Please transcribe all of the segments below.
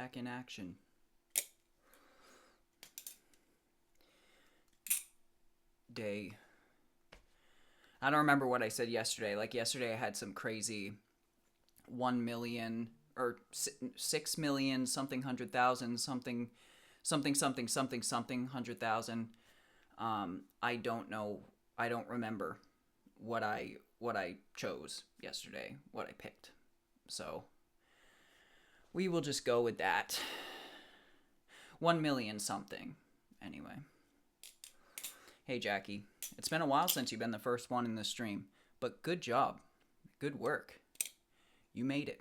back in action. Day. I don't remember what I said yesterday. Like yesterday I had some crazy 1 million or 6 million something 100,000 something 100,000. I don't know. I don't remember what I chose yesterday, what I picked. So we will just go with that. 1 million something. Anyway. Hey, Jackie. It's been a while since you've been the first one in the stream, but good job. Good work. You made it.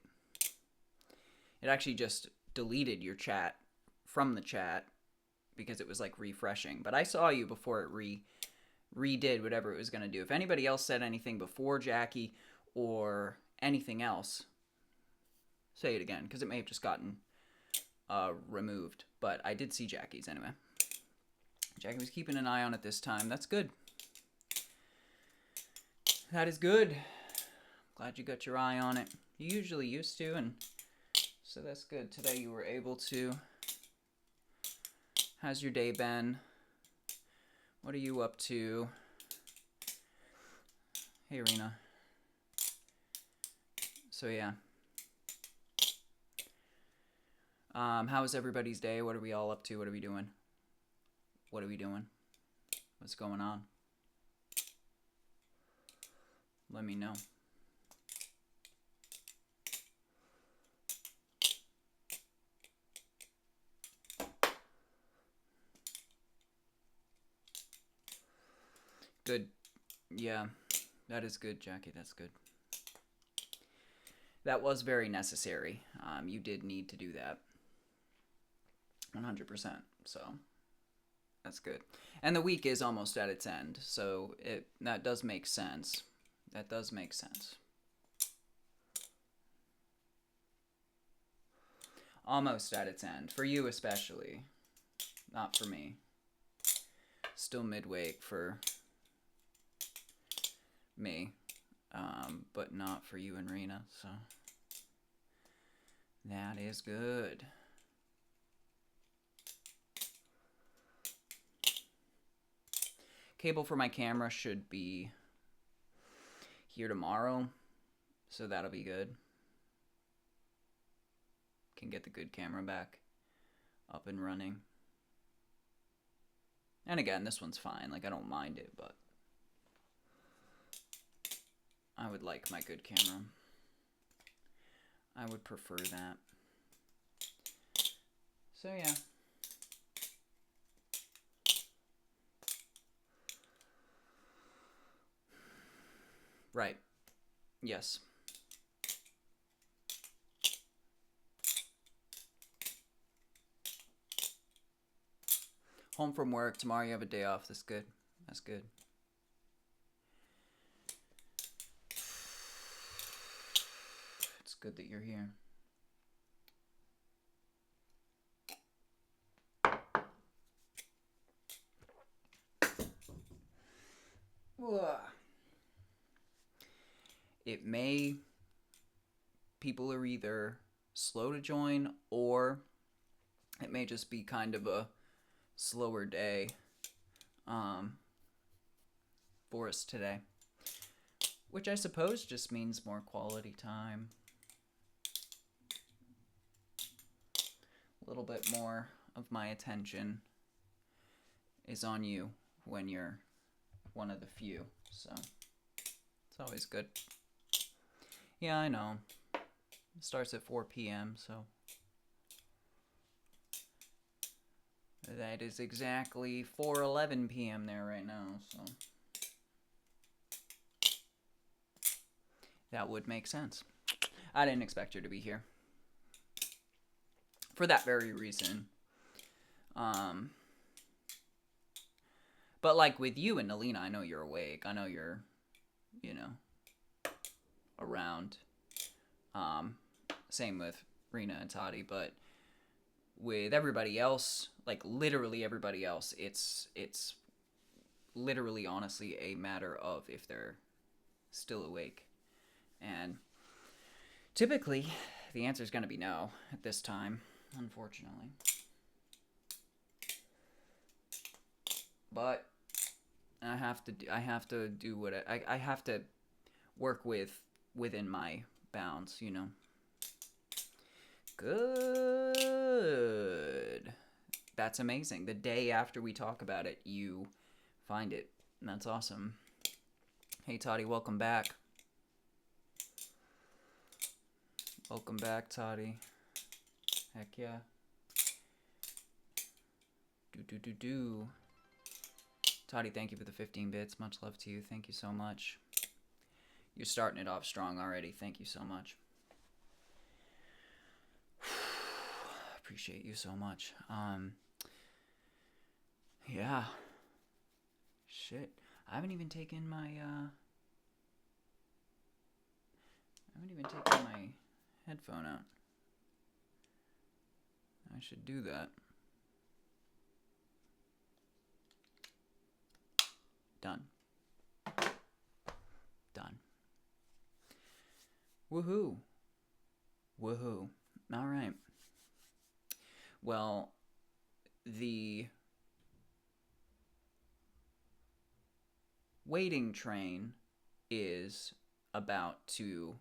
It actually just deleted your chat from the chat because it was like refreshing. But I saw you before it redid whatever it was going to do. If anybody else said anything before Jackie or anything else, say it again because it may have just gotten removed. But I did see Jackie's anyway. Jackie was keeping an eye on it this time. That's good. That is good. Glad you got your eye on it. You usually used to, and so that's good. Today you were able to. How's your day been? What are you up to? Hey, Rena. So yeah. How was everybody's day? What are we all up to? What are we doing? What are we doing? What's going on? Let me know. Good. Yeah, that is good, Jackie. That's good. That was very necessary. You did need to do that. 100%. So that's good. And the week is almost at its end, so that does make sense. That does make sense. Almost at its end. For you especially. Not for me. Still midweek for me. But not for you and Rena, so that is good. Cable for my camera should be here tomorrow, so that'll be good. Can get the good camera back up and running. And again, this one's fine. Like, I don't mind it, but I would like my good camera. I would prefer that. So, yeah. Right. Yes. Home from work. Tomorrow you have a day off. That's good. That's good. It's good that you're here. Ugh. It may, people are either slow to join or it may just be kind of a slower day for us today, which I suppose just means more quality time, a little bit more of my attention is on you when you're one of the few, so it's always good. Yeah, I know. It starts at 4 p.m., so that is exactly 4:11 p.m. there right now, so that would make sense. I didn't expect her to be here for that very reason. But like with you and Alina, I know you're awake. I know you're, around. Same with Rena and Toddy, but with everybody else, like literally everybody else, it's literally honestly a matter of if they're still awake. And typically the answer is going to be no at this time. unfortunately. But I have to do what I have to work within my bounds, you know. Good. That's amazing. The day after we talk about it, you find it. That's awesome. Hey, Toddy, welcome back. Welcome back, Toddy. Heck yeah. Do. Toddy, thank you for the 15 bits. Much love to you. Thank you so much. You're starting it off strong already. Thank you so much. Appreciate you so much. Yeah. Shit. I haven't even taken my headphone out. I should do that. Done. Done. Woohoo. Woohoo. All right. Well, the waiting train is about to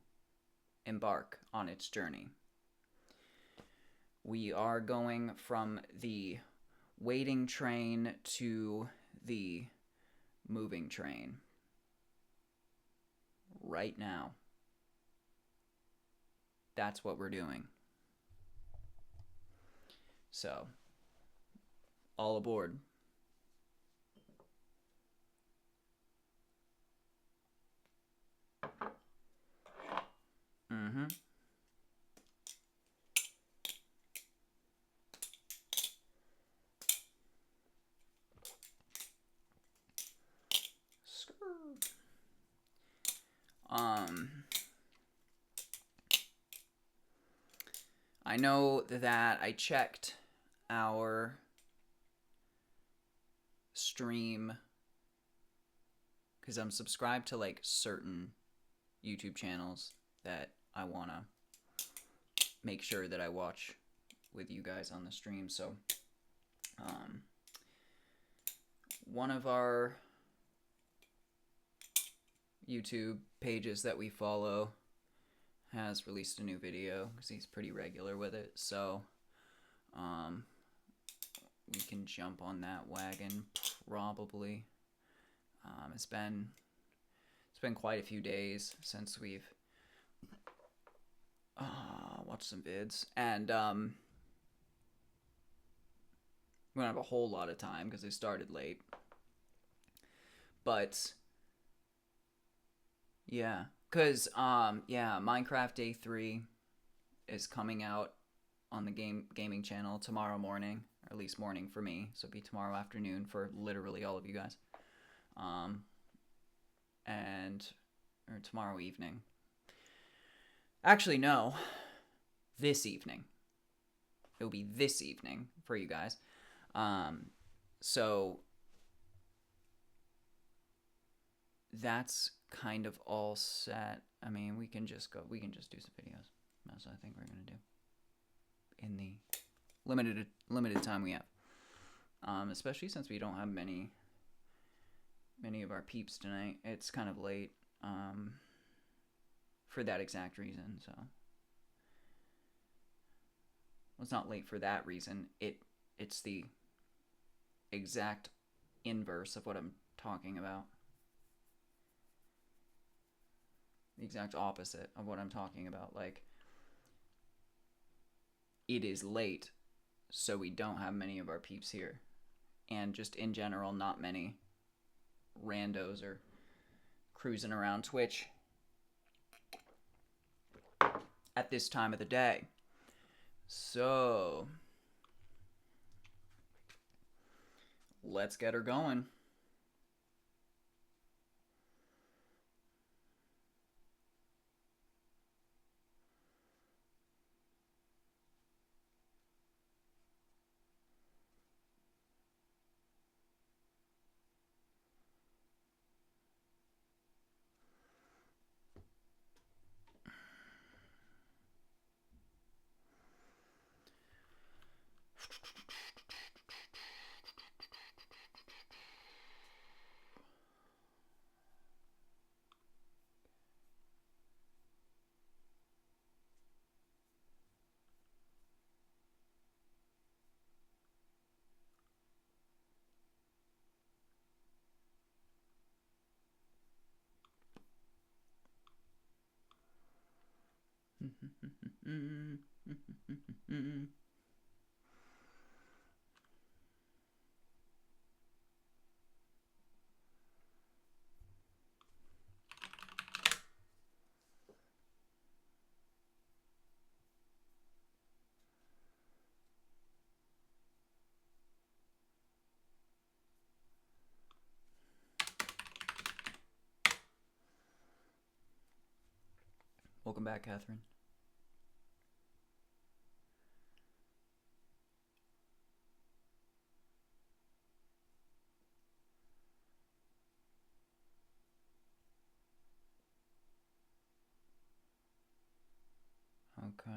embark on its journey. We are going from the waiting train to the moving train right now. That's what we're doing. So, all aboard. Mm-hmm. I know that I checked our stream because I'm subscribed to like certain YouTube channels that I want to make sure that I watch with you guys on the stream. So one of our YouTube pages that we follow has released a new video because he's pretty regular with it. So we can jump on that wagon probably. It's been quite a few days since we've watched some vids, and we don't have a whole lot of time because they started late. But yeah, because Minecraft Day 3 is coming out on the gaming channel tomorrow morning, or at least morning for me, so it'll be tomorrow afternoon for literally all of you guys. Or tomorrow evening. Actually, no. This evening. It'll be this evening for you guys. So that's kind of all set. I mean, we can just do some videos. That's what I think we're gonna do in the limited time we have. Especially since we don't have many of our peeps tonight. It's kind of late. For that exact reason. So, well, it's not late for that reason. It's the exact inverse of what I'm talking about. The exact opposite of what I'm talking about. Like, it is late, so we don't have many of our peeps here. And just in general, not many randos are cruising around Twitch at this time of the day. So, let's get her going. Welcome back, Catherine. Okay.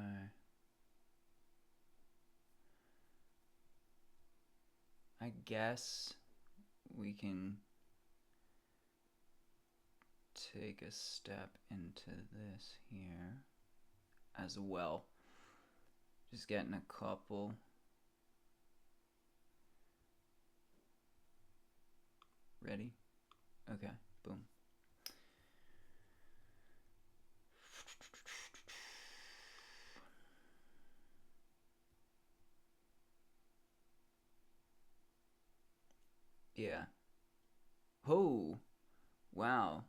I guess we can take a step into this here as well. Just getting a couple. Ready? Okay, boom. Yeah. Oh, wow.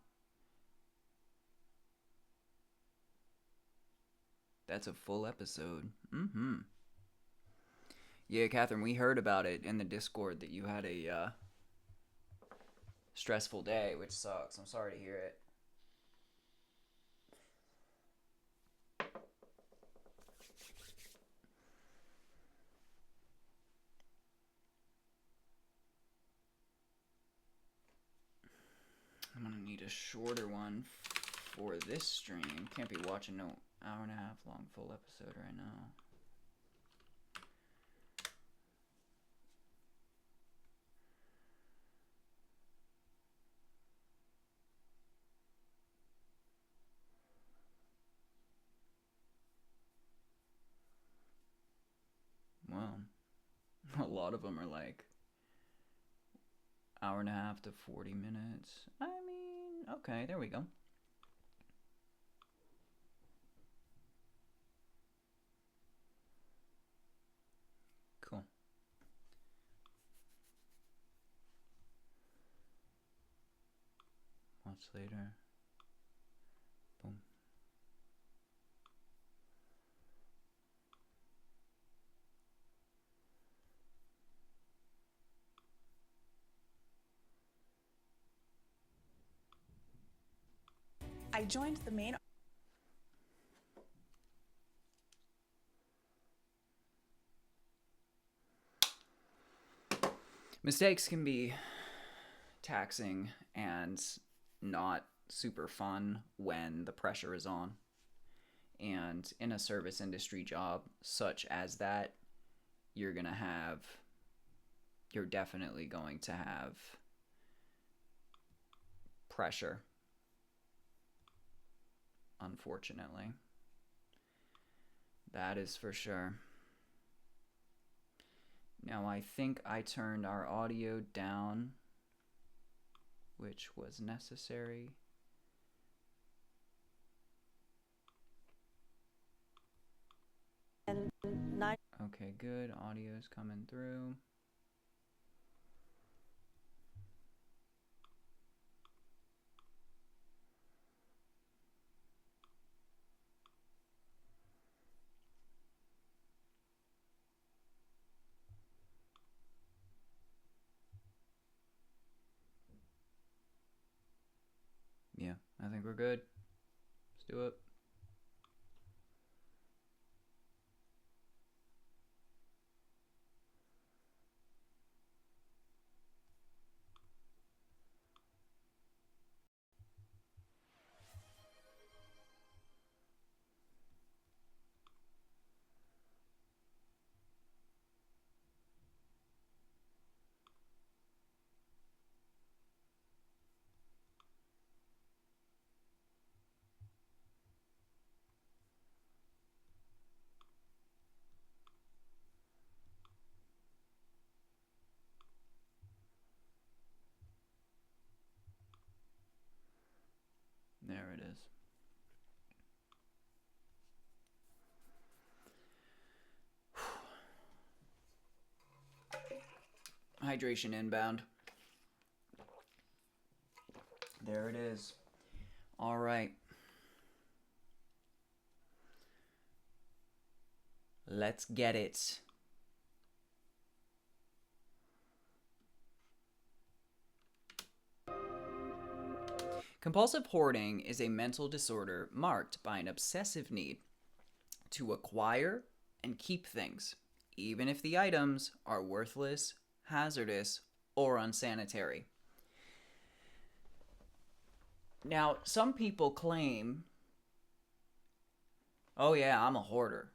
That's a full episode. Mm-hmm. Yeah, Catherine, we heard about it in the Discord that you had a stressful day, which sucks. I'm sorry to hear it. I'm gonna need a shorter one for this stream. Can't be watching no hour and a half long full episode right now. Well, a lot of them are like hour and a half to 40 minutes. I mean, okay, there we go. Cool. Watch later. Boom. I joined the main. Mistakes can be taxing and not super fun when the pressure is on. And in a service industry job such as that, you're definitely going to have pressure, unfortunately. That is for sure. Now I think I turned our audio down, which was necessary. And okay, good. Audio's coming through. Yeah, I think we're good. Let's do it. Hydration inbound. There it is. All right. Let's get it. Compulsive hoarding is a mental disorder marked by an obsessive need to acquire and keep things, even if the items are worthless, hazardous, or unsanitary. Now, some people claim, oh yeah, I'm a hoarder.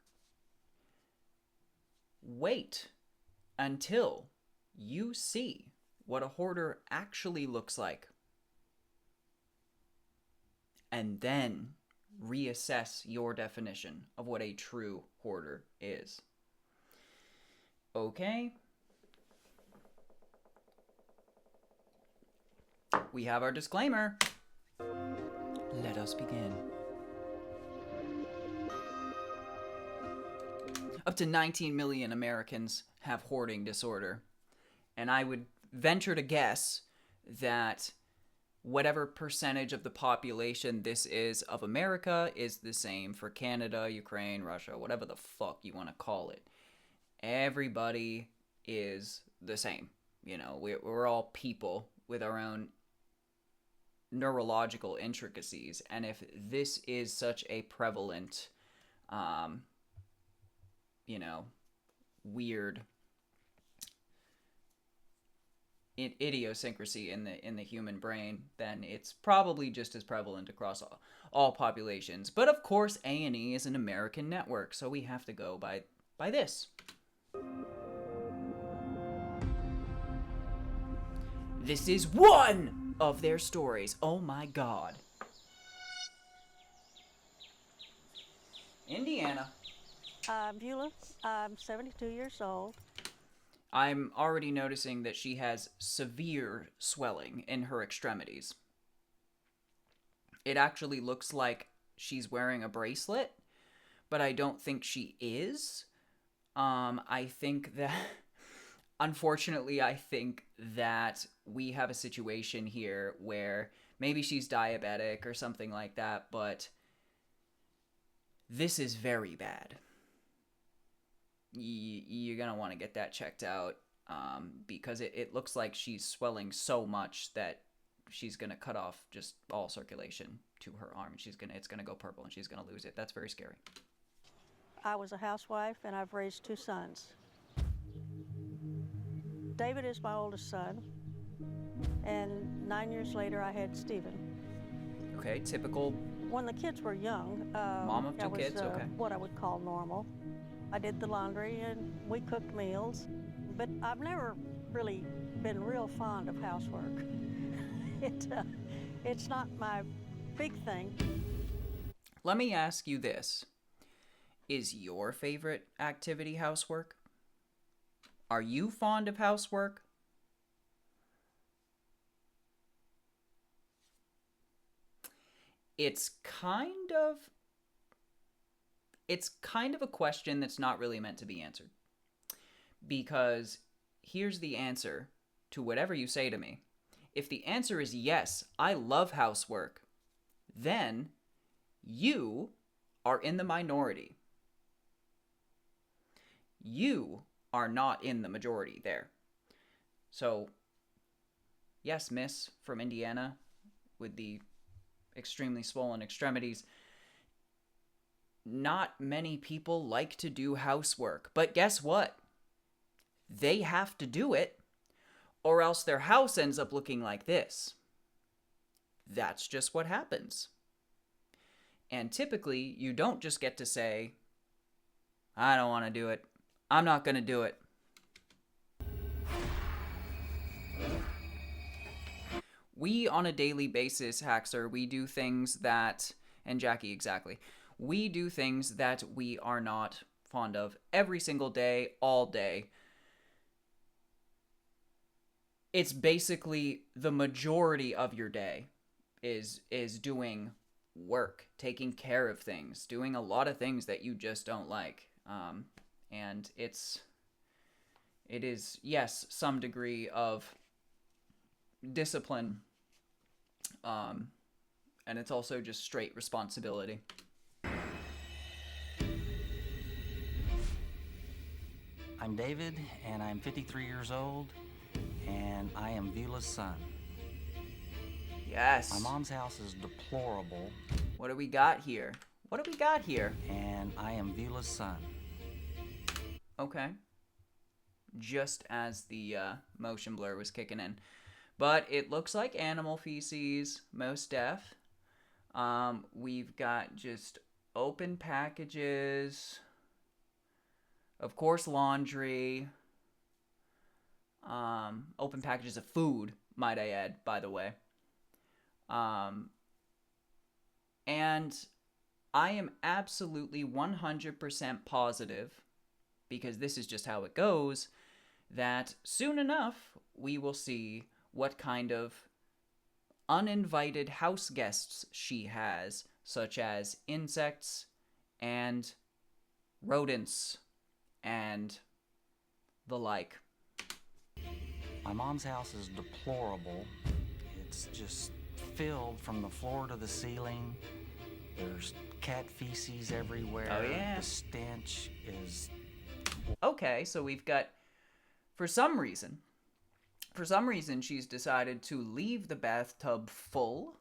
Wait until you see what a hoarder actually looks like, and then reassess your definition of what a true hoarder is. Okay? We have our disclaimer. Let us begin. Up to 19 million Americans have hoarding disorder. And I would venture to guess that whatever percentage of the population this is of America is the same for Canada, Ukraine, Russia, whatever the fuck you want to call it. Everybody is the same. You know, we're all people with our own neurological intricacies. And if this is such a prevalent, weird idiosyncrasy in the human brain, then it's probably just as prevalent across all populations. But of course, A&E is an American network, so we have to go by this. This is one of their stories. Oh my god. Indiana. Beulah, I'm 72 years old. I'm already noticing that she has severe swelling in her extremities. It actually looks like she's wearing a bracelet, but I don't think she is. I think that, unfortunately, I think that we have a situation here where maybe she's diabetic or something like that, but this is very bad. You're going to want to get that checked out, because it looks like she's swelling so much that she's going to cut off just all circulation to her arm. It's going to go purple and she's going to lose it. That's very scary. I was a housewife and I've raised 2 sons. David is my oldest son, and 9 years later I had Stephen. Okay, typical. When the kids were young, Mom of 2 kids, okay. What I would call normal. I did the laundry and we cooked meals, but I've never really been real fond of housework. It's not my big thing. Let me ask you this. Is your favorite activity housework? Are you fond of housework? It's kind of a question that's not really meant to be answered. Because here's the answer to whatever you say to me. If the answer is yes, I love housework, then you are in the minority. You are not in the majority there. So, yes, miss from Indiana with the extremely swollen extremities. Not many people like to do housework, but guess what? They have to do it, or else their house ends up looking like this. That's just what happens. And typically, you don't just get to say, I don't want to do it. I'm not going to do it. We, on a daily basis, Haxer, we do things that, and Jackie, exactly, we do things that we are not fond of every single day, all day. It's basically the majority of your day is doing work, taking care of things, doing a lot of things that you just don't like. And it's It is, yes, some degree of discipline, and it's also just straight responsibility. I'm David, and I'm 53 years old, and I am Vila's son. Yes. My mom's house is deplorable. What do we got here? What do we got here? And I am Vila's son. Okay. Just as the motion blur was kicking in. But it looks like animal feces, most def. We've got just open packages. Of course, laundry. Open packages of food, might I add, by the way. And I am absolutely 100% positive, because this is just how it goes, that soon enough we will see what kind of uninvited house guests she has, such as insects and rodents and the like. My mom's house is deplorable. It's just filled from the floor to the ceiling. There's cat feces everywhere. Oh, yeah. The stench is... Okay, so we've got, for some reason, she's decided to leave the bathtub full.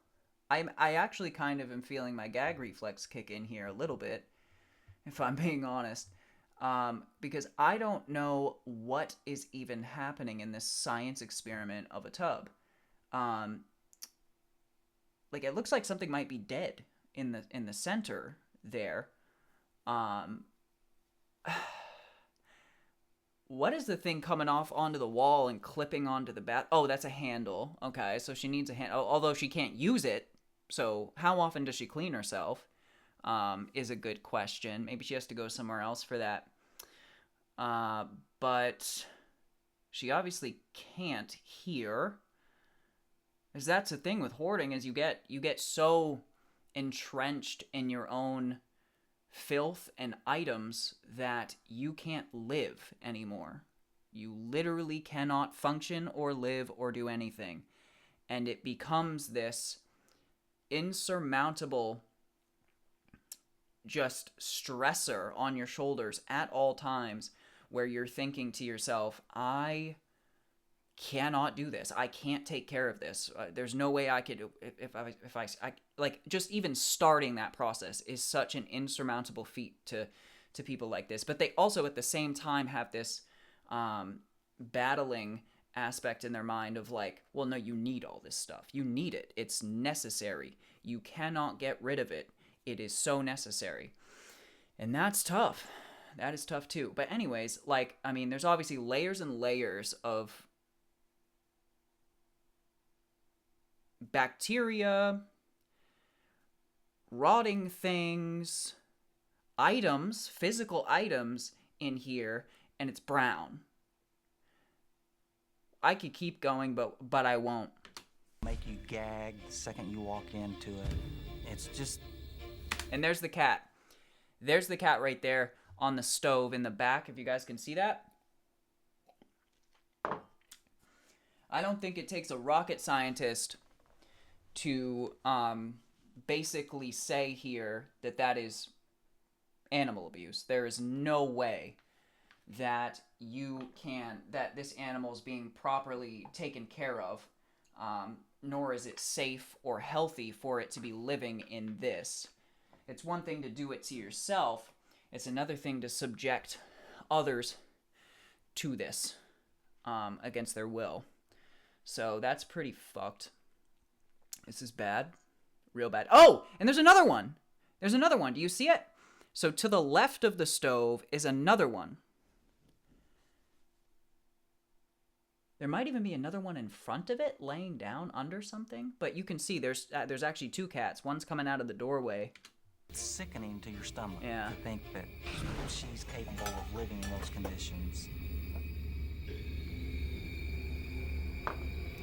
I actually kind of am feeling my gag reflex kick in here a little bit, if I'm being honest. Because I don't know what is even happening in this science experiment of a tub. Like, it looks like something might be dead in the center there. What is the thing coming off onto the wall and clipping onto the bath? Oh, that's a handle. Okay, so she needs a handle, although she can't use it. So how often does she clean herself? Is a good question. Maybe she has to go somewhere else for that. But she obviously can't here. Because that's the thing with hoarding, is you get so entrenched in your own filth and items that you can't live anymore. You literally cannot function or live or do anything. And it becomes this insurmountable just stressor on your shoulders at all times, where you're thinking to yourself, I cannot do this. I can't take care of this. There's no way I could, if I like, just even starting that process is such an insurmountable feat to people like this. But they also at the same time have this battling aspect in their mind of like, well, no, you need all this stuff. You need it. It's necessary. You cannot get rid of it. It is so necessary. And that's tough. That is tough too. But anyways, like, I mean, there's obviously layers and layers of bacteria, rotting things, items, physical items in here, and it's brown. I could keep going, but I won't. Make you gag the second you walk into it. It's just... And there's the cat. There's the cat right there on the stove in the back, if you guys can see that. I don't think it takes a rocket scientist to basically say here that is animal abuse. There is no way that that this animal is being properly taken care of, nor is it safe or healthy for it to be living in this. It's one thing to do it to yourself. It's another thing to subject others to this against their will. So that's pretty fucked. This is bad. Real bad. Oh, and there's another one. There's another one. Do you see it? So to the left of the stove is another one. There might even be another one in front of it, laying down under something. But you can see there's actually two cats. One's coming out of the doorway. It's sickening to your stomach Yeah. to think that she's capable of living in those conditions.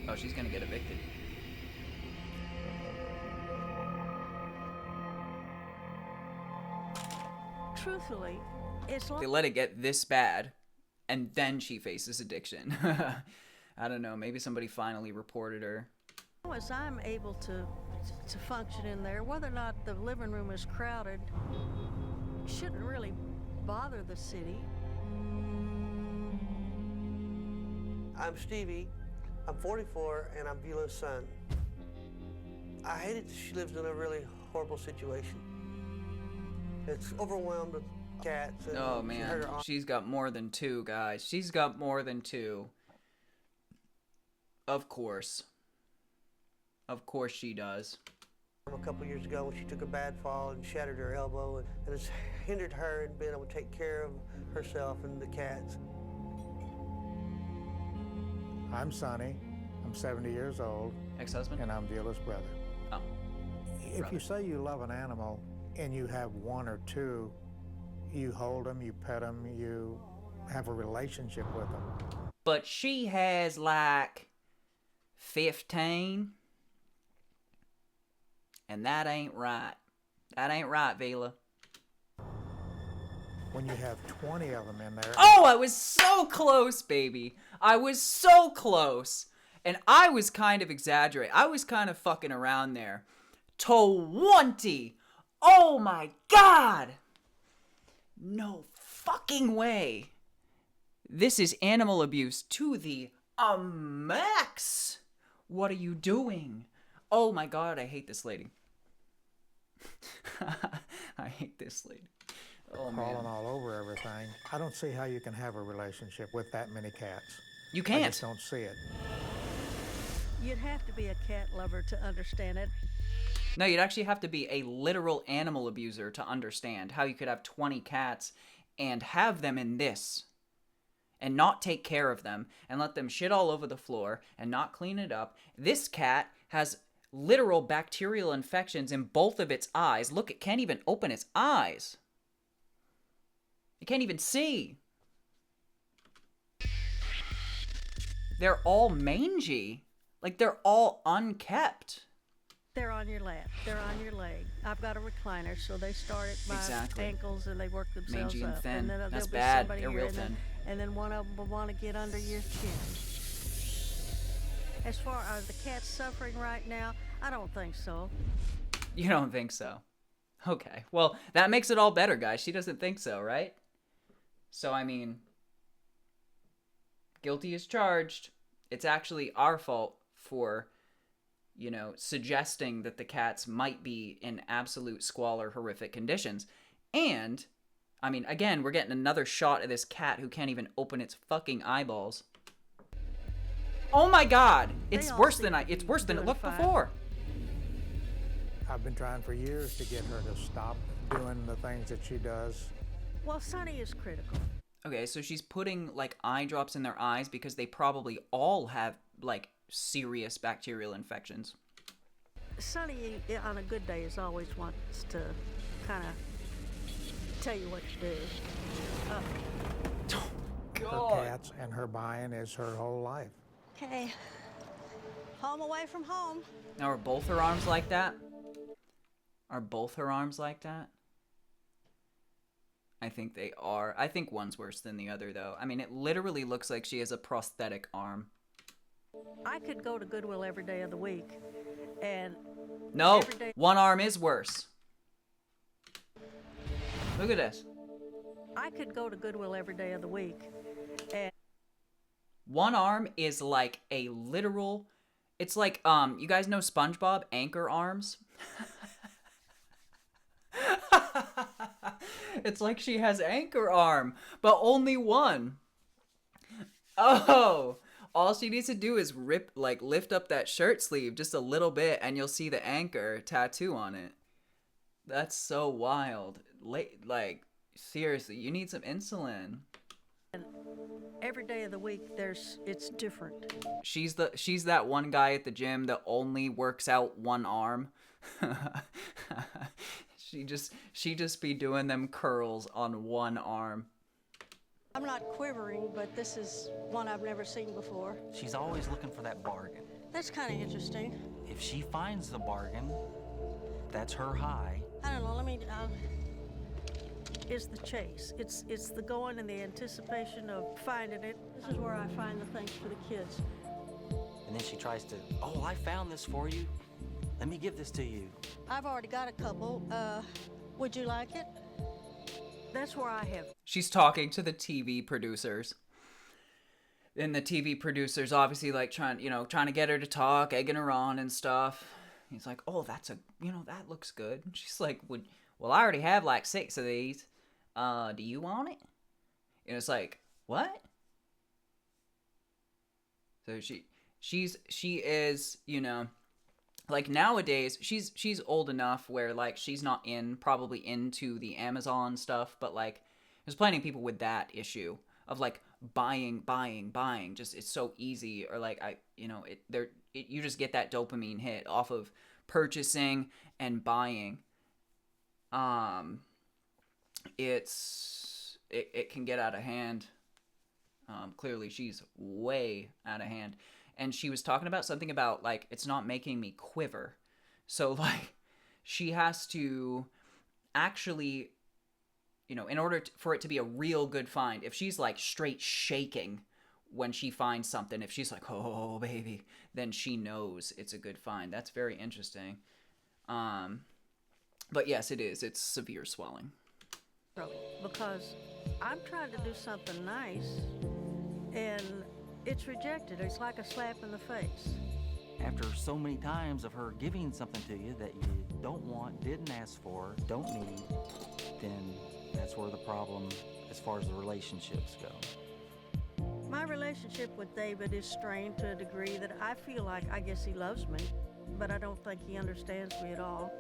Oh, she's gonna get evicted. Truthfully, it's like They let it get this bad, and then she faces addiction. I don't know, maybe somebody finally reported her. As I'm able to function in there, whether or not the living room is crowded, shouldn't really bother the city. I'm Stevie, I'm 44, and I'm Beulah's son. I hate it that she lives in a really horrible situation. It's overwhelmed with cats. And Oh she man, hurt her arm. she's got more than two, guys. She's got more than two. Of course. Of course she does. A couple years ago when she took a bad fall and shattered her elbow, and it's hindered her in being able to take care of herself and the cats. I'm Sonny. I'm 70 years old, Ex-husband? and I'm Beulah's brother. Oh. If Brother. you say you love an animal and you have one or two, you hold them, you pet them, you have a relationship with them. But she has like 15. And that ain't right. That ain't right, Beulah. When you have 20 of them in there, Oh, I was so close, baby. I was so close. And I was kind of exaggerating. I was kind of fucking around there. 20. Oh my God. No fucking way. This is animal abuse to the max. What are you doing? Oh my God, I hate this lady. I hate this lady. Oh crawling man. all over everything, I don't see how you can have a relationship with that many cats. You I can't. just don't see it. You'd have to be a cat lover to understand it. No, you'd actually have to be a literal animal abuser to understand how you could have 20 cats and have them in this and not take care of them and let them shit all over the floor and not clean it up. This cat has literal bacterial infections in both of its eyes. Look, it can't even open its eyes. It can't even see. They're all mangy. Like, they're all unkept. They're on your lap. They're on your leg. I've got a recliner, so they start at my Exactly. ankles and they work themselves Mangy and up. thin. And then That's there'll be bad. somebody They're here, real and thin. then one of them will want to get under your chin. As far as the cat's suffering right now, I don't think so. You don't think so? Okay. Well, that makes it all better, guys. She doesn't think so, right? So, I mean, guilty as charged. It's actually our fault for, you know, suggesting that the cats might be in absolute squalor, horrific conditions. And, I mean, again, we're getting another shot of this cat who can't even open its fucking eyeballs. Oh my God! It's all worse seem than to it's be worse than it doing looked fine. before. I've been trying for years to get her to stop doing the things that she does. Well, Sonny is critical. Okay, so she's putting, like, eye drops in their eyes because they probably all have, like, serious bacterial infections. Sonny, on a good day, is always wants to kind of tell you what to do. Her cats and her buying is her whole life. Okay. Home away from home. Now, are both her arms like that? Are both her arms like that? I think they are. I think one's worse than the other, though. I mean, it literally looks like she has a prosthetic arm. I could go to Goodwill every day of the week, and No, every day- one arm is worse. Look at this. I could go to Goodwill every day of the week, and One arm is like a literal... It's like, you guys know SpongeBob? Anchor arms? It's like she has anchor arm, but only one. Oh, all she needs to do is lift up that shirt sleeve just a little bit and you'll see the anchor tattoo on it. That's so wild. Like, seriously, you need some insulin. every day of the week it's different. She's that one guy at the gym that only works out one arm. She just be doing them curls on one arm. I'm not quivering, but this is one I've never seen before. She's always looking for that bargain. That's kind of interesting. If she finds the bargain, that's her high. I don't know. is the chase. It's the going and the anticipation of finding it. This is where I find the things for the kids. And then she tries to, oh, I found this for you. Let me give this to you. I've already got a couple. Would you like it? That's where I have. She's talking to the TV producers. And the TV producers obviously like trying to get her to talk, egging her on and stuff. He's like, oh, that looks good. And she's like, well, I already have like 6 of these. Do you want it? And it's like, what? So she is, like nowadays she's old enough where like she's not probably into the Amazon stuff, but like there's plenty of people with that issue of like buying. Just it's so easy, or like you just get that dopamine hit off of purchasing and buying. It can get out of hand. Clearly she's way out of hand. And she was talking about something about, like, it's not making me quiver. So, like, she has to actually, in order for it to be a real good find, if she's, like, straight shaking when she finds something, if she's like, oh, baby, then she knows it's a good find. That's very interesting. But, yes, it is. It's severe swelling. Because I'm trying to do something nice, and it's rejected. It's like a slap in the face. After so many times of her giving something to you that you don't want, didn't ask for, don't need, then that's where the problem as far as the relationships go. My relationship with David is strained to a degree that I feel like I guess he loves me, but I don't think he understands me at all.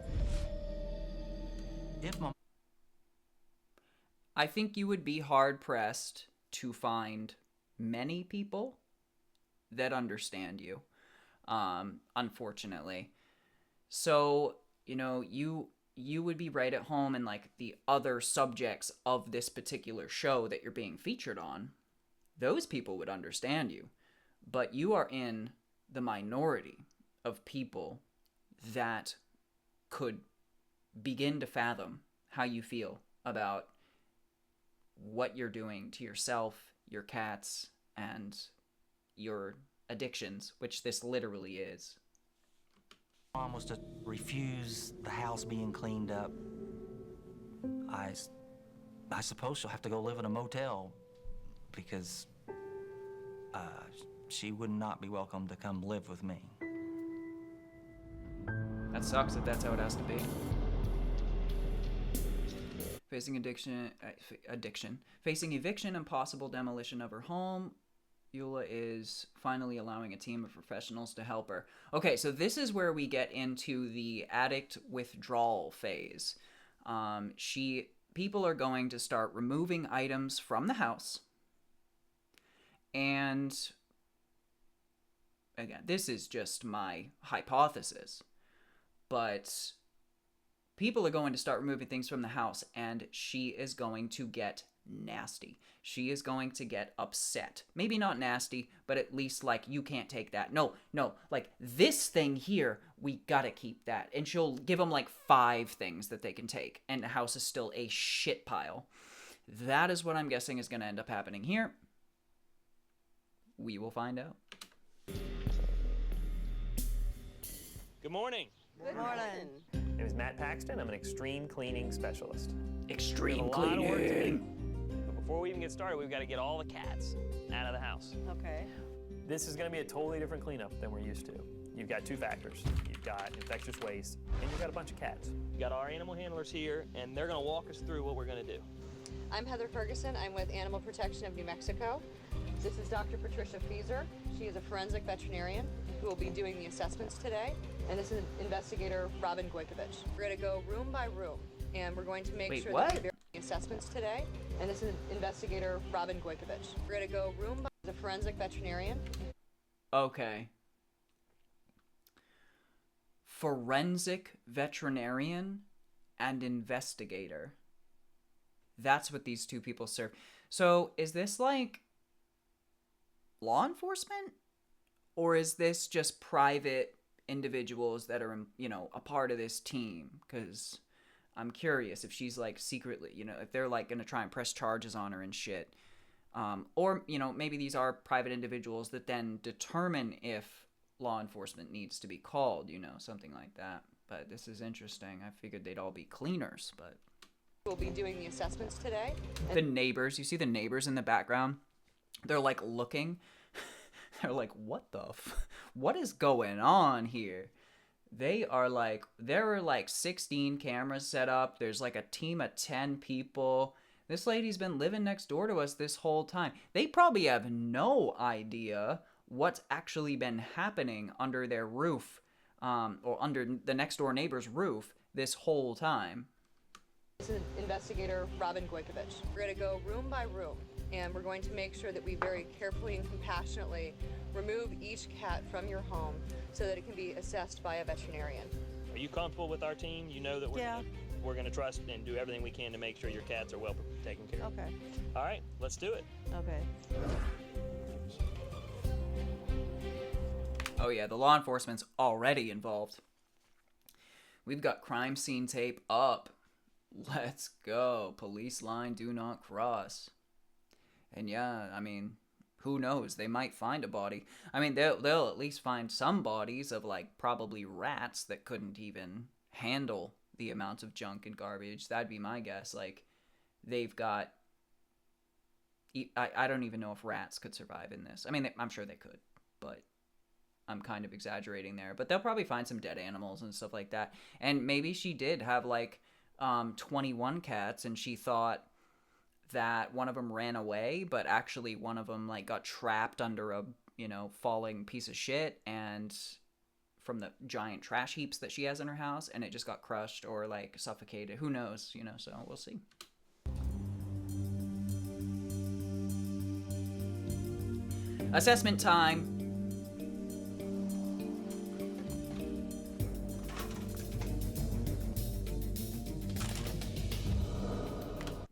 I think you would be hard-pressed to find many people that understand you, unfortunately. So, you would be right at home in, like, the other subjects of this particular show that you're being featured on. Those people would understand you. But you are in the minority of people that could begin to fathom how you feel about what you're doing to yourself, your cats, and your addictions, which this literally is. Mom was to refuse the house being cleaned up. I suppose she'll have to go live in a motel because she would not be welcome to come live with me. That sucks if that's how it has to be. Facing facing eviction and possible demolition of her home. Eula is finally allowing a team of professionals to help her. Okay, so this is where we get into the addict withdrawal phase. People are going to start removing items from the house. And again, this is just my hypothesis, but people are going to start removing things from the house, and she is going to get nasty. She is going to get upset. Maybe not nasty, but at least like, you can't take that. No, like this thing here, we gotta keep that. And she'll give them like 5 things that they can take, and the house is still a shit pile. That is what I'm guessing is going to end up happening here. We will find out. Good morning. Good morning. My name is Matt Paxton. I'm an extreme cleaning specialist. Extreme We have a lot of work to do. cleaning. But before we even get started, we've got to get all the cats out of the house. Okay. This is going to be a totally different cleanup than we're used to. You've got 2 factors. You've got infectious waste, and you've got a bunch of cats. We've got our animal handlers here, and they're going to walk us through what we're going to do. I'm Heather Ferguson. I'm with Animal Protection of New Mexico. This is Dr. Patricia Fieser. She is a forensic veterinarian who will be doing the assessments today. And this is investigator Robin Goykovich. We're going to go room by room, and we're going to make Wait, sure what? that we're doing the assessments today. And this is investigator Robin Goykovich. We're going to go room by the forensic veterinarian. Okay. Forensic veterinarian and investigator. That's what these 2 people serve. So is this like law enforcement? Or is this just private individuals that are, a part of this team? Because I'm curious if she's like secretly, you know, if they're like gonna try and press charges on her and shit. Or, you know, maybe these are private individuals that then determine if law enforcement needs to be called, you know, something like that. But this is interesting. I figured they'd all be cleaners, but... We'll be doing the assessments today. The neighbors, you see the neighbors in the background? They're like looking. They're like, what is going on here? There are like 16 cameras set up. There's like a team of 10 people. This lady's been living next door to us this whole time. They probably have no idea what's actually been happening under their roof, or under the next door neighbor's roof this whole time. This is investigator Robin Goikovich. We're going to go room by room, and we're going to make sure that we very carefully and compassionately remove each cat from your home so that it can be assessed by a veterinarian. Are you comfortable with our team? You know that we're gonna trust and do everything we can to make sure your cats are well taken care of. Okay. All right, let's do it. Okay. Oh yeah, the law enforcement's already involved. We've got crime scene tape up. Let's go. Police line do not cross. And yeah, I mean, who knows? They might find a body. I mean, they'll at least find some bodies of like probably rats that couldn't even handle the amount of junk and garbage. That'd be my guess. Like, they've got... I don't even know if rats could survive in this. I mean, I'm sure they could, but I'm kind of exaggerating there. But they'll probably find some dead animals and stuff like that. And maybe she did have like 21 cats, and she thought that one of them ran away, but actually one of them like got trapped under a, you know, falling piece of shit, and from the giant trash heaps that she has in her house, and it just got crushed or like suffocated. Who knows, you know, so we'll see. Assessment time.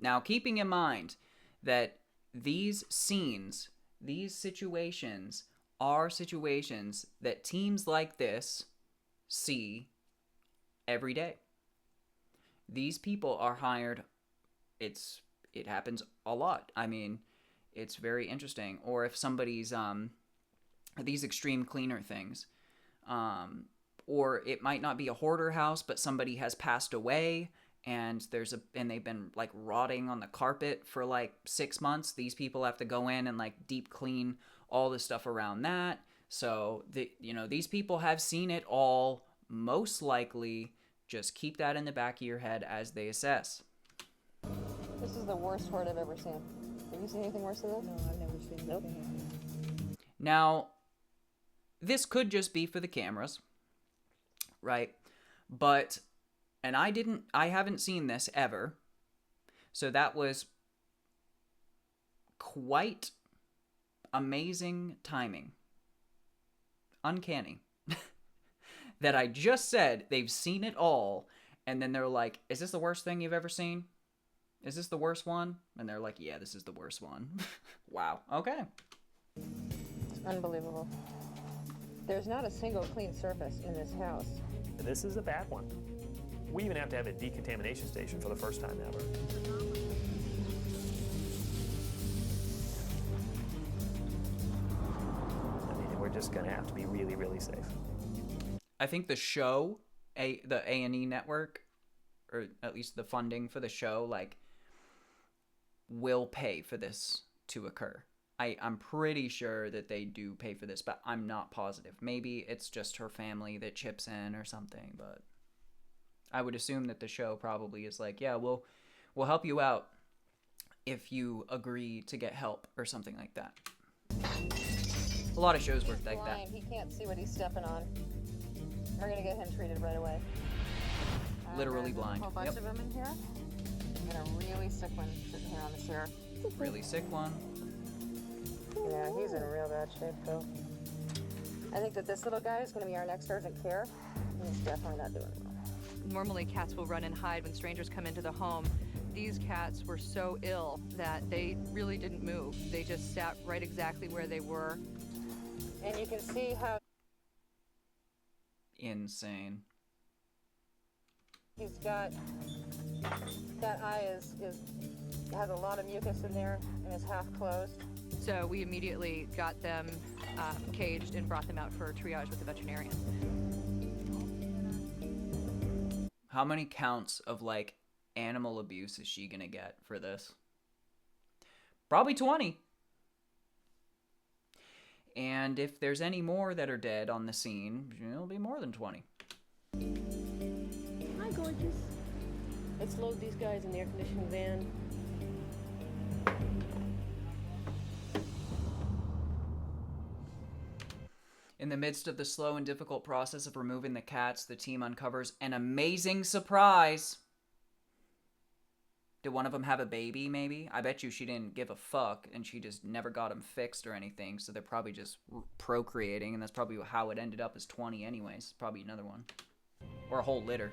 Now, keeping in mind that these scenes, these situations are situations that teams like this see every day. These people are hired. It happens a lot. I mean, it's very interesting. Or if somebody's these extreme cleaner things, or it might not be a hoarder house, but somebody has passed away, and they've been like rotting on the carpet for like 6 months. These people have to go in and like deep clean all the stuff around that. So these people have seen it all. Most likely, just keep that in the back of your head as they assess. This is the worst horde I've ever seen. Have you seen anything worse than this? No, I've never seen anything. Now, this could just be for the cameras, right? But, and I haven't seen this ever. So that was quite amazing timing. Uncanny. That I just said they've seen it all, and then they're like, is this the worst thing you've ever seen? Is this the worst one? And they're like, yeah, this is the worst one. Wow. Okay. Unbelievable. There's not a single clean surface in this house. This is a bad one. We even have to have a decontamination station for the first time ever. I mean, we're just gonna have to be really, really safe. I think the show, the A&E network, or at least the funding for the show, like, will pay for this to occur. I'm pretty sure that they do pay for this, but I'm not positive. Maybe it's just her family that chips in or something, but I would assume that the show probably is like, yeah, we'll help you out if you agree to get help or something like that. A lot of shows work like that. He can't see what he's stepping on. We're gonna get him treated right away. Literally blind. A whole bunch of them in here. And a really sick one sitting here on the chair. Really sick one. Yeah, he's in real bad shape, Phil. I think that this little guy is going to be our next urgent care. He's definitely not doing well. Normally, cats will run and hide when strangers come into the home. These cats were so ill that they really didn't move. They just sat right exactly where they were. And you can see how... Insane. He's got, that eye has a lot of mucus in there and is half closed. So we immediately got them caged and brought them out for triage with the veterinarian. How many counts of, like, animal abuse is she gonna get for this? Probably 20. And if there's any more that are dead on the scene, it'll be more than 20. Hi, gorgeous. Let's load these guys in the air-conditioned van. In the midst of the slow and difficult process of removing the cats, the team uncovers an amazing surprise. Did one of them have a baby, maybe? I bet you she didn't give a fuck, and she just never got them fixed or anything, so they're probably just procreating, and that's probably how it ended up as 20 anyways. Probably another one. Or a whole litter.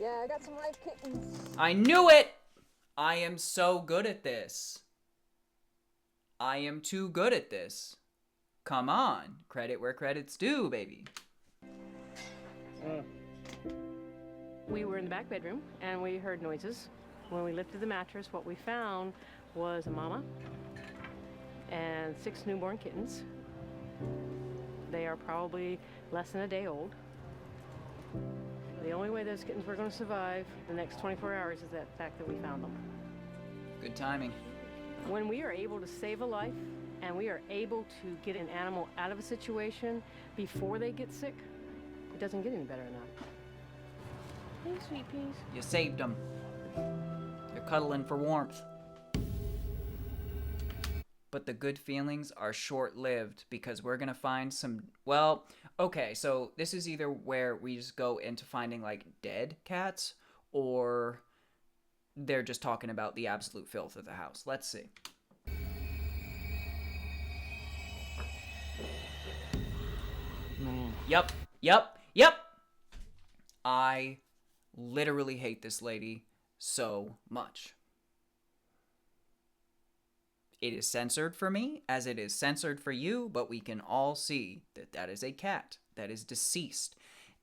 Yeah, I got some live kittens. I knew it! I am so good at this. I am too good at this. Come on. Credit where credit's due, baby. We were in the back bedroom and we heard noises. When we lifted the mattress, what we found was a mama and 6 newborn kittens. They are probably less than a day old. The only way those kittens were going to survive the next 24 hours is that fact that we found them. Good timing. When we are able to save a life and we are able to get an animal out of a situation before they get sick, it doesn't get any better than that. Hey, sweet peas. You saved them. They're cuddling for warmth. But the good feelings are short-lived because we're going to find some... Well, okay, so this is either where we just go into finding, like, dead cats, or they're just talking about the absolute filth of the house. Let's see. Man. Yep. I literally hate this lady so much. It is censored for me, as it is censored for you, but we can all see that that is a cat that is deceased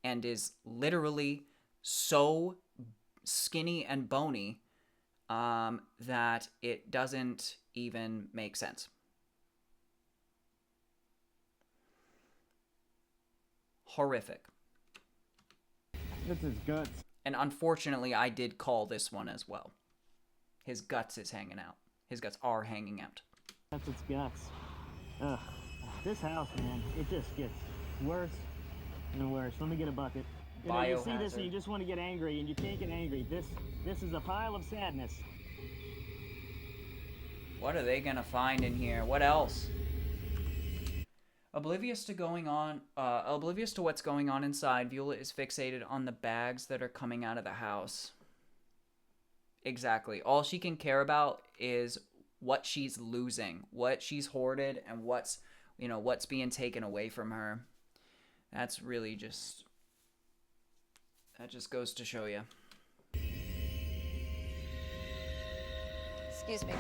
and is literally so skinny and bony that it doesn't even make sense. Horrific. That's his guts. And unfortunately, I did call this one as well. His guts is hanging out. His guts are hanging out. That's its guts. Ugh. This house, man, it just gets worse and worse. Let me get a bucket. You know, you see this and you just want to get angry, and you can't get angry. This is a pile of sadness. What are they gonna find in here? What else? Oblivious to what's going on inside, Viola is fixated on the bags that are coming out of the house. Exactly. All she can care about is what she's losing, what she's hoarded, and what's being taken away from her. That's really just... That just goes to show you. Excuse me.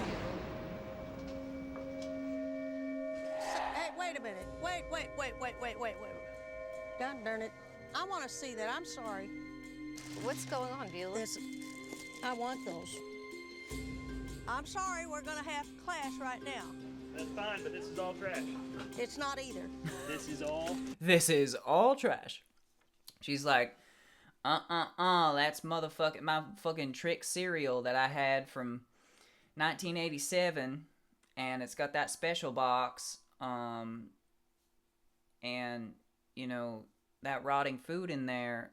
Hey, wait a minute. Wait. God darn it. I want to see that. I'm sorry. What's going on, Viola? I want those. I'm sorry, we're going to have class right now. That's fine, but this is all trash. It's not either. This is all trash. She's like, that's my fucking trick cereal that I had from 1987, and it's got that special box, and, that rotting food in there,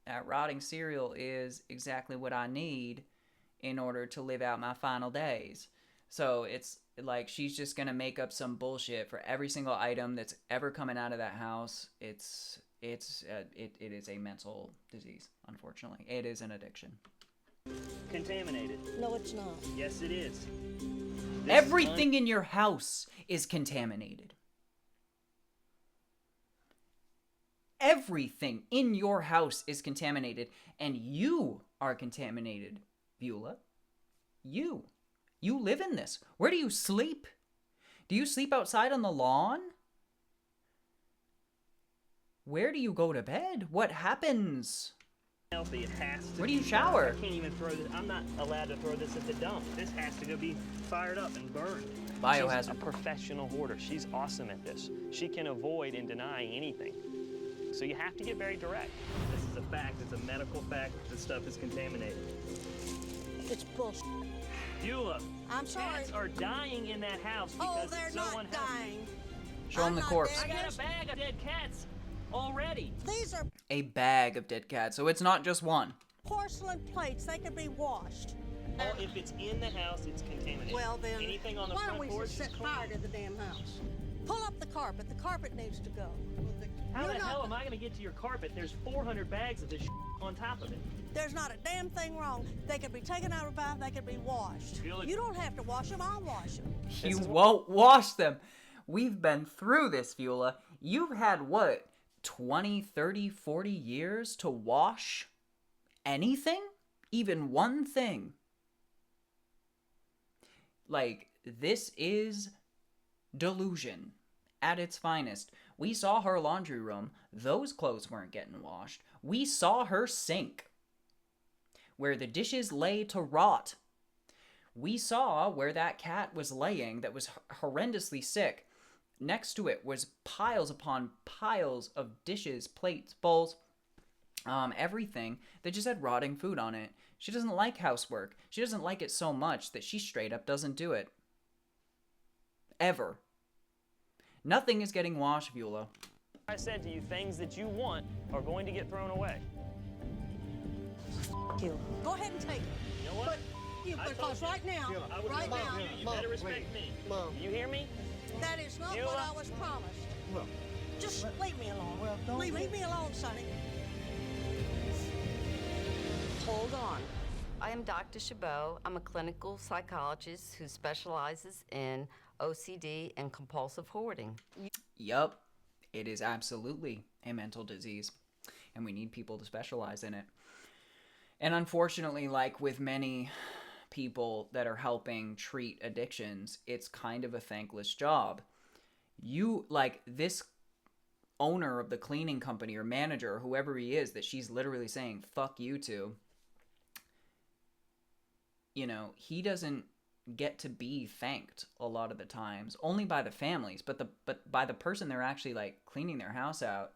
that rotting cereal is exactly what I need in order to live out my final days. So it's like she's just gonna make up some bullshit for every single item that's ever coming out of that house. It is a mental disease, unfortunately. It is an addiction. Contaminated. No, it's not. Yes, it is. Everything in your house is contaminated. Everything in your house is contaminated, and you are contaminated, Beulah. You live in this. Where do you sleep? Do you sleep outside on the lawn? Where do you go to bed? What happens? Healthy, it has to. Where do you be shower? burned. I can't even throw this. I'm not allowed to throw this at the dump. This has to go be fired up and burned. Biohazard. She's a professional hoarder. She's awesome at this. She can avoid and deny anything. So you have to get very direct. This is a fact. It's a medical fact. This stuff is contaminated. It's bullshit. Beulah, I'm sorry. cats are dying in that house Oh, because they're someone not dying. Show them the corpse. I got a bag of dead cats already. These are A bag of dead cats. So it's not just one. porcelain plates. They can be washed. Oh, if it's in the house, it's contaminated. Well, then, anything on the why don't front we porch just is set clean. fire to the damn house? Pull up the carpet. The carpet needs to go. How You're the not- hell am I going to get to your carpet? There's 400 bags of this on top of it. There's not a damn thing wrong. They could be taken out of a bath. They could be washed. Really? You don't have to wash them. I'll wash them. You won't wash them. We've been through this, Beulah. You've had, what, 20, 30, 40 years to wash anything? Even one thing? Like, this is delusion at its finest. We saw her laundry room. Those clothes weren't getting washed. We saw her sink, where the dishes lay to rot. We saw where that cat was laying that was horrendously sick. Next to it was piles upon piles of dishes, plates, bowls, everything that just had rotting food on it. She doesn't like housework. She doesn't like it so much that she straight up doesn't do it. Ever. Nothing is getting washed, Beulah. I said to you, things that you want are going to get thrown away. You. Go ahead and take it. You know what? Because right now, I would right now, you better respect me. Mom. You hear me? that is not You, what I was promised. Well, Just leave me alone. well, don't leave leave- me alone, Sonny. Hold on. I am Dr. Chabot. I'm a clinical psychologist who specializes in OCD and compulsive hoarding. Yup. It is absolutely a mental disease, and we need people to specialize in it. And unfortunately, like with many people that are helping treat addictions, it's kind of a thankless job. You, like this owner of the cleaning company or manager or whoever he is that she's literally saying, fuck you to, you know, he doesn't get to be thanked a lot of the times, only by the families, but by the person they're actually like cleaning their house out.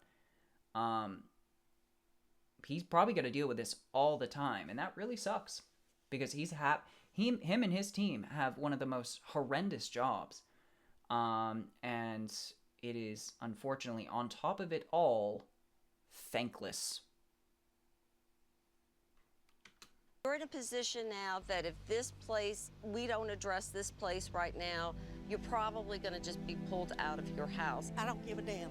He's probably going to deal with this all the time, and that really sucks because him and his team have one of the most horrendous jobs, and it is unfortunately on top of it all thankless. You're in a position now that if we don't address this place right now, you're probably going to just be pulled out of your house. I don't give a damn.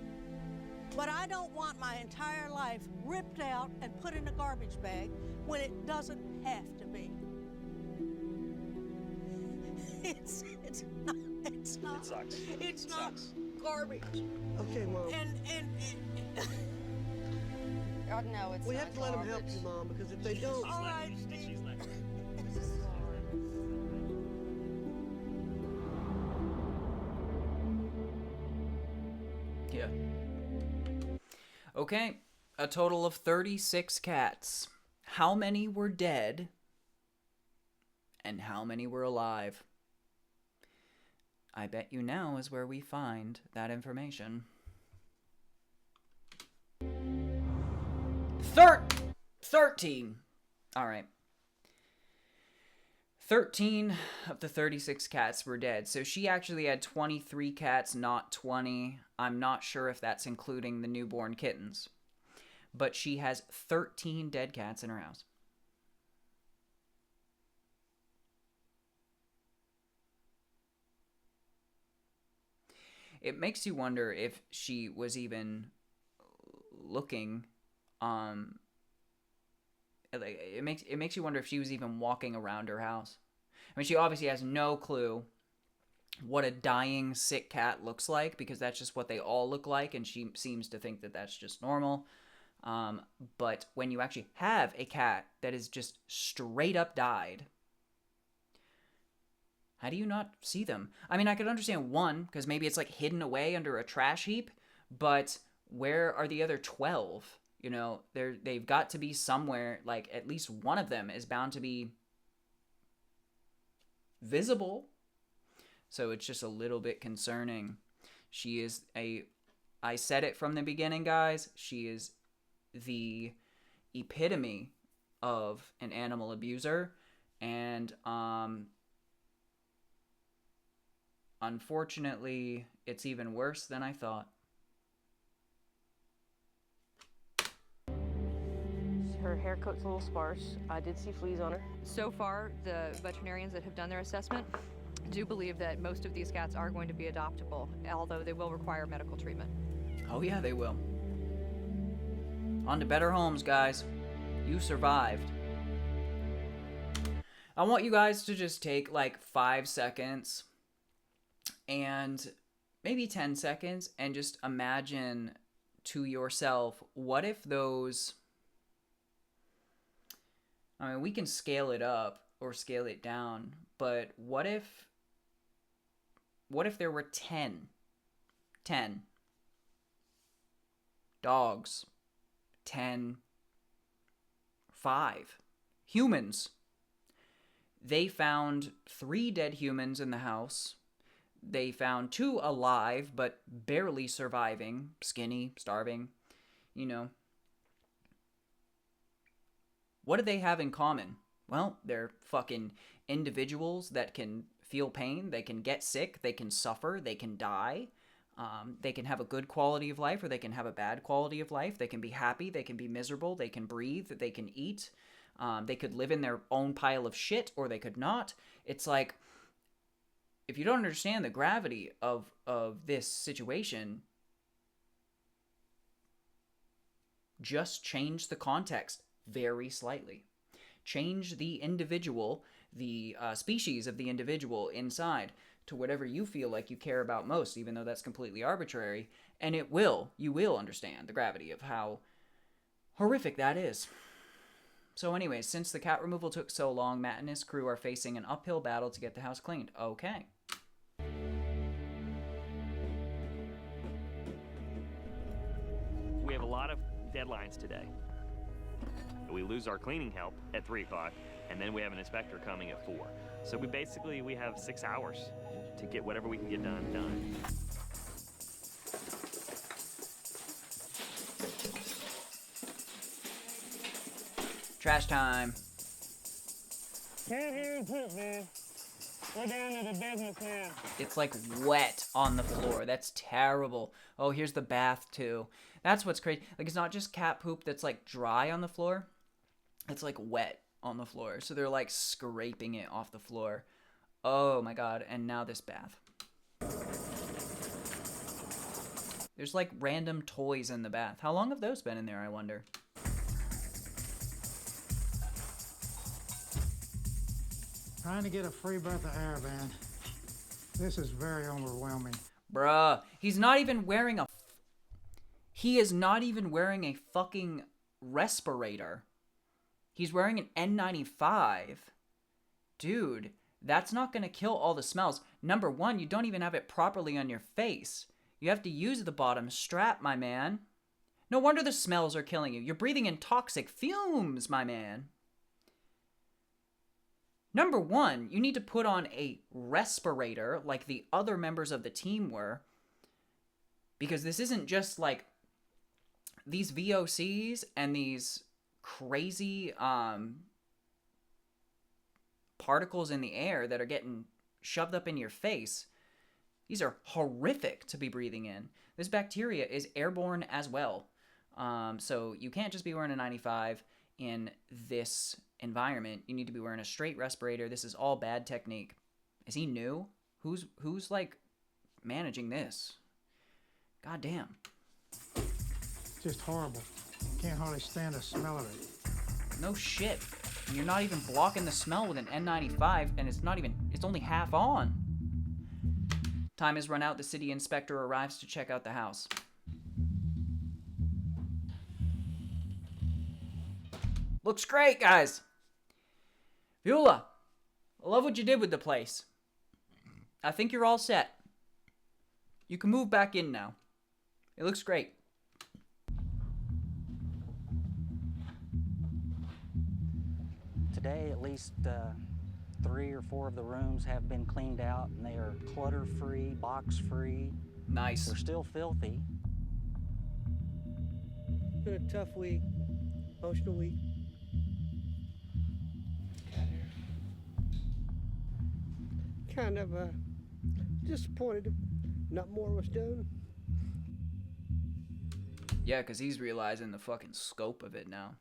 But I don't want my entire life ripped out and put in a garbage bag when it doesn't have to be. It's not. It sucks. It's It not sucks. garbage. Okay, Mom. And Oh, no, it's We not have to let them help garbage. you, Mom, because if they don't, all right, Steve. She's not. Yeah. Okay, a total of 36 cats. How many were dead? And how many were alive? I bet you now is where we find that information. 13! Alright. 13 of the 36 cats were dead. So she actually had 23 cats, not 20. I'm not sure if that's including the newborn kittens. But she has 13 dead cats in her house. It makes you wonder if she was even looking, it makes you wonder if she was even walking around her house. I mean, she obviously has no clue what a dying, sick cat looks like, because that's just what they all look like, and she seems to think that that's just normal. But when you actually have a cat that is just straight up died, how do you not see them? I mean, I could understand one, because maybe it's like hidden away under a trash heap, but where are the other 12? You know, they've got to be somewhere, like at least one of them is bound to be visible. So it's just a little bit concerning. She is I said it from the beginning, guys, she is the epitome of an animal abuser, and unfortunately, it's even worse than I thought. Her hair coat's a little sparse. I did see fleas on her. So far, the veterinarians that have done their assessment do believe that most of these cats are going to be adoptable, although they will require medical treatment. Oh yeah, they will. On to better homes, guys. You survived. I want you guys to just take like 5 seconds and maybe 10 seconds and just imagine to yourself, what if those... I mean, we can scale it up or scale it down, but what if there were 10 dogs, 5 humans? They found 3 dead humans in the house. They found 2 alive, but barely surviving, skinny, starving, you know. What do they have in common? Well, they're fucking individuals that can feel pain, they can get sick, they can suffer, they can die. They can have a good quality of life or they can have a bad quality of life. They can be happy, they can be miserable, they can breathe, they can eat. They could live in their own pile of shit or they could not. It's like, if you don't understand the gravity of this situation, just change the context very slightly. Change the individual, the species of the individual inside to whatever you feel like you care about most, even though that's completely arbitrary, and you will understand the gravity of how horrific that is. So anyways, since the cat removal took so long, Matt and his crew are facing an uphill battle to get the house cleaned. Okay. We have a lot of deadlines today. We lose our cleaning help at 3 o'clock, and then we have an inspector coming at 4. So we have 6 hours to get whatever we can get done. Trash time. Can't hear and poop, man. We're down to the business now. It's like wet on the floor. That's terrible. Oh, here's the bath too. That's what's crazy. Like, it's not just cat poop that's like dry on the floor. It's like wet on the floor. So they're like scraping it off the floor. Oh my god. And now this bath. There's like random toys in the bath. How long have those been in there, I wonder? Trying to get a free breath of air, man. This is very overwhelming. Bruh, he is not even wearing a fucking respirator. He's wearing an N95. Dude, that's not gonna kill all the smells. Number one, you don't even have it properly on your face. You have to use the bottom strap, my man. No wonder the smells are killing you. You're breathing in toxic fumes, my man. Number one, you need to put on a respirator like the other members of the team were. Because this isn't just like these VOCs and these crazy particles in the air that are getting shoved up in your face. These are horrific to be breathing in. This bacteria is airborne as well. So you can't just be wearing a 95 in this environment. You need to be wearing a straight respirator. This is all bad technique. Is he new? Who's like managing this? God damn. Just horrible. Can't hardly stand the smell of it. No shit. And you're not even blocking the smell with an N95, and it's only half on. Time has run out. The city inspector arrives to check out the house. Looks great, guys. Beulah, I love what you did with the place. I think you're all set. You can move back in now. It looks great. Today, at least 3 or 4 of the rooms have been cleaned out, and they are clutter-free, box-free. Nice. They're still filthy. It's been a tough week, emotional week. Kind of disappointed not more was done. Yeah, because he's realizing the fucking scope of it now.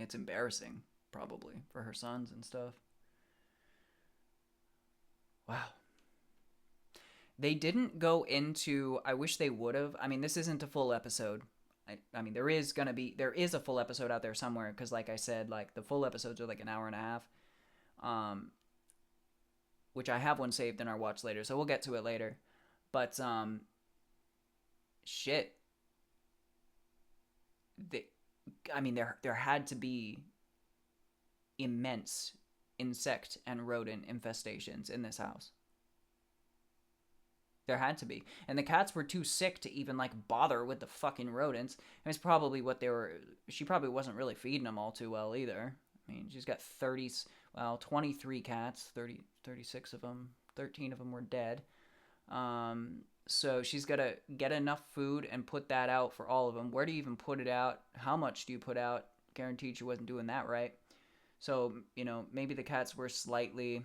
It's embarrassing, probably, for her sons and stuff. Wow. They didn't go into... I wish they would have. I mean, this isn't a full episode. I mean, there is a full episode out there somewhere, because like I said, like, the full episodes are like an hour and a half. Which I have one saved in our watch later, so we'll get to it later. But, shit. I mean, there had to be immense insect and rodent infestations in this house. There had to be. And the cats were too sick to even, like, bother with the fucking rodents. And it's probably what they were... She probably wasn't really feeding them all too well either. I mean, she's got 23 cats, 36 of them. 13 of them were dead. So she's got to get enough food and put that out for all of them. Where do you even put it out? How much do you put out? Guaranteed she wasn't doing that right. So, you know, maybe the cats were slightly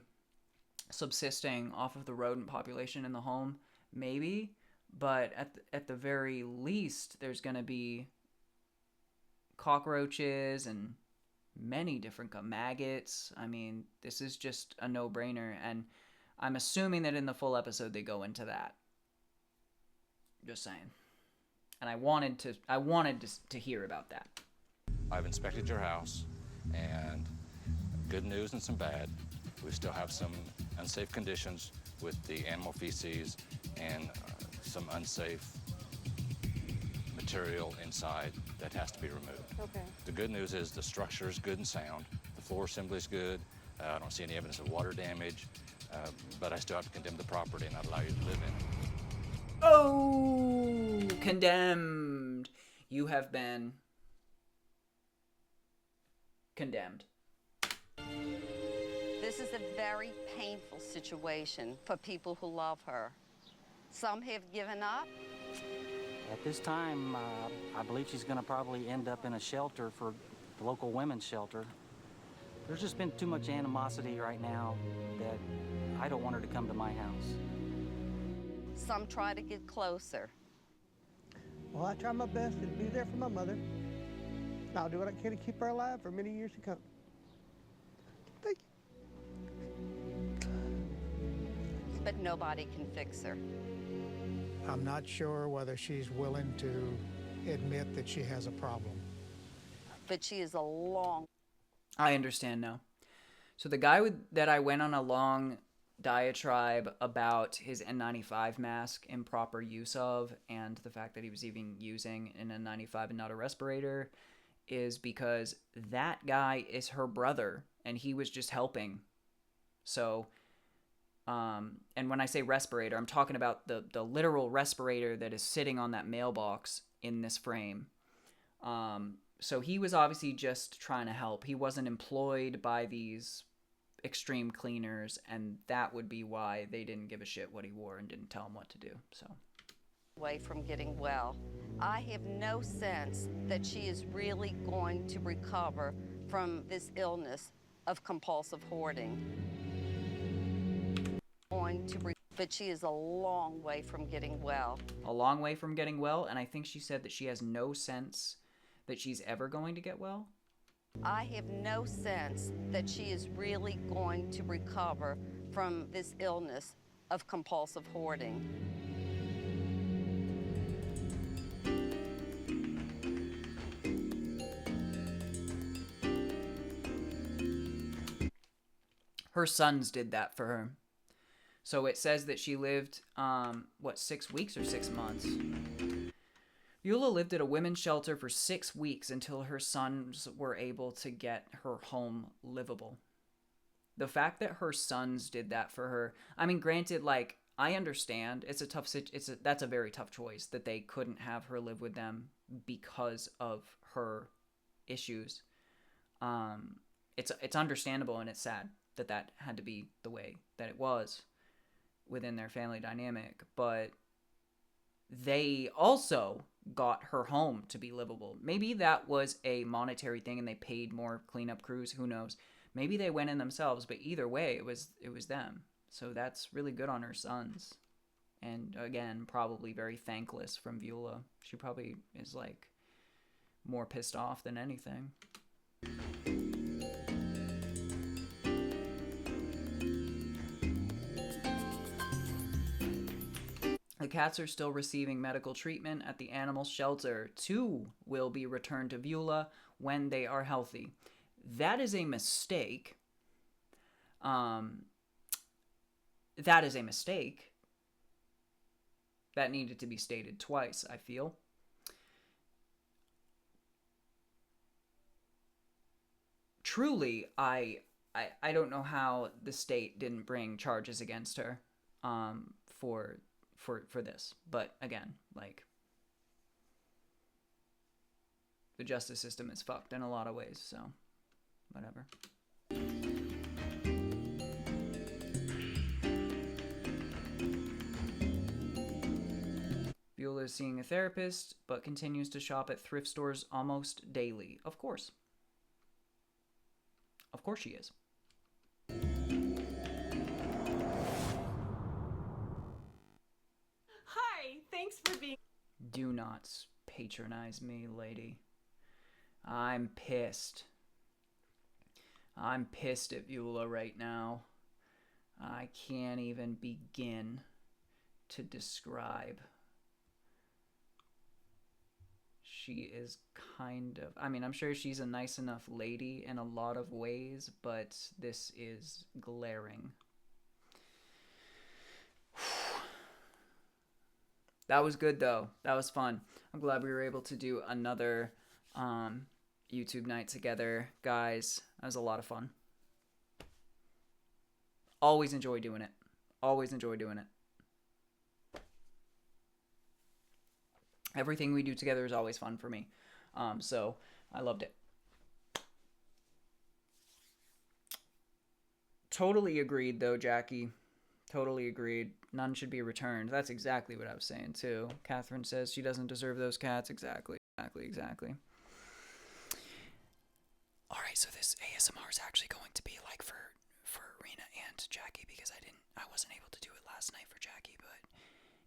subsisting off of the rodent population in the home. Maybe. But at the very least, there's going to be cockroaches and many different maggots. I mean, this is just a no-brainer. And I'm assuming that in the full episode they go into that. Just saying. And I wanted to hear about that. I've inspected your house, and good news and some bad. We still have some unsafe conditions with the animal feces and some unsafe material inside that has to be removed. Okay. The good news is the structure is good and sound. The floor assembly is good. I don't see any evidence of water damage, but I still have to condemn the property and not allow you to live in it. Oh, condemned. You have been condemned. This is a very painful situation for people who love her. Some have given up. At this time, I believe she's going to probably end up in a shelter for the local women's shelter. There's just been too much animosity right now that I don't want her to come to my house. Some try to get closer. Well, I try my best to be there for my mother. I'll do what I can to keep her alive for many years to come. Thank you. But nobody can fix her. I'm not sure whether she's willing to admit that she has a problem. But she is a long... I understand now. So the guy that I went on a long diatribe about his N95 mask improper use of, and the fact that he was even using an N95 and not a respirator, is because that guy is her brother, and he was just helping. So, and when I say respirator, I'm talking about the literal respirator that is sitting on that mailbox in this frame. So he was obviously just trying to help. He wasn't employed by these extreme cleaners, and that would be why they didn't give a shit what he wore and didn't tell him what to do. So, away from getting well. I have no sense that she is really going to recover from this illness of compulsive hoarding. But she is a long way from getting well. A long way from getting well, and I think she said that she has no sense that she's ever going to get well. I have no sense that she is really going to recover from this illness of compulsive hoarding. Her sons did that for her. So it says that she lived, 6 weeks or 6 months? Eula lived at a women's shelter for 6 weeks until her sons were able to get her home livable. The fact that her sons did that for her, I mean, granted, like, I understand that's a very tough choice that they couldn't have her live with them because of her issues. It's understandable, and it's sad that that had to be the way that it was within their family dynamic. But they also got her home to be livable. Maybe that was a monetary thing and they paid more cleanup crews, who knows. Maybe they went in themselves, but either way it was them. So that's really good on her sons. And again, probably very thankless from Beulah. She probably is like more pissed off than anything. The cats are still receiving medical treatment at the animal shelter. 2 will be returned to Beulah when they are healthy. That is a mistake. That is a mistake. That needed to be stated twice, I feel. Truly, I don't know how the state didn't bring charges against her for this. But again, like, the justice system is fucked in a lot of ways, so whatever. Beulah is seeing a therapist, but continues to shop at thrift stores almost daily. Of course. Of course she is. Hi, thanks for being... Do not patronize me, lady. I'm pissed. I'm pissed at Beulah right now. I can't even begin to describe. She is kind of... I mean, I'm sure she's a nice enough lady in a lot of ways, but this is glaring. That was good, though. That was fun. I'm glad we were able to do another YouTube night together. Guys, that was a lot of fun. Always enjoy doing it. Always enjoy doing it. Everything we do together is always fun for me. So I loved it. Totally agreed, though, Jackie. Totally agreed. None should be returned. That's exactly what I was saying, too. Catherine says she doesn't deserve those cats. Exactly. All right, so this ASMR is actually going to be like for Rena and Jackie, because I wasn't able to do it last night for Jackie, but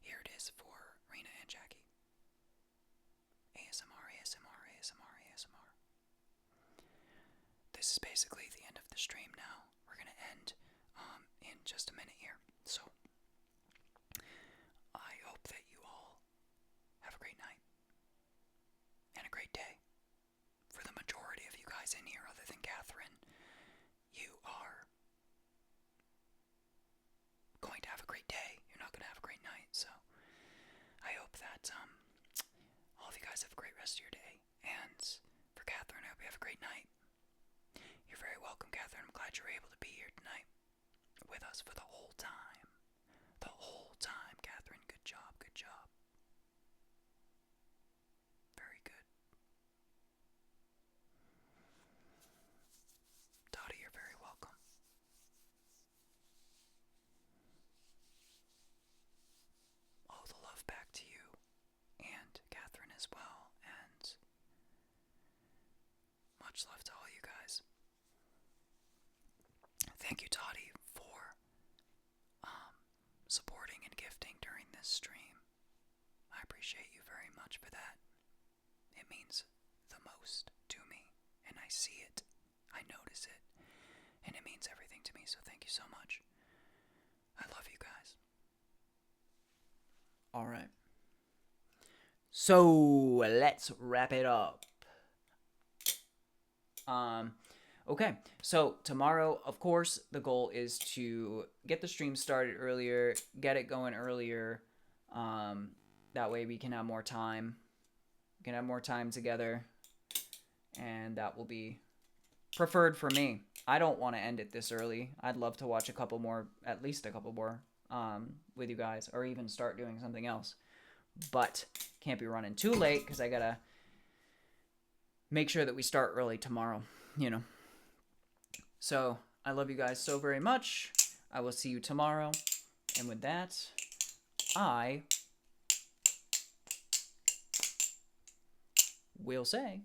here it is for Rena and Jackie. ASMR, ASMR, ASMR, ASMR. This is basically the end of the stream now. We're gonna end in just a minute here. So I hope that you all have a great night and a great day. For the majority of you guys in here, other than Catherine, you are going to have a great day. You're not going to have a great night. So I hope that all of you guys have a great rest of your day. And for Catherine, I hope you have a great night. You're very welcome, Catherine. I'm glad you were able to be here tonight with us for the whole time. The whole time, Catherine. Good job, good job. Very good. Dottie, you're very welcome. All the love back to you and Catherine as well, and much love to all you guys. Thank you, Dottie, for supporting and gifting during this stream. I appreciate you very much for that. It means the most to me, and I see it, I notice it, and it means everything to me, so thank you so much. I love you guys. Alright. So, let's wrap it up. Okay, so tomorrow, of course, the goal is to get the stream started earlier, get it going earlier. That way we can have more time. We can have more time together, and that will be preferred for me. I don't want to end it this early. I'd love to watch at least a couple more, with you guys, or even start doing something else. But can't be running too late, because I gotta make sure that we start early tomorrow. you know. So, I love you guys so very much. I will see you tomorrow. And with that, I will say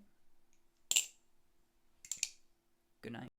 good night.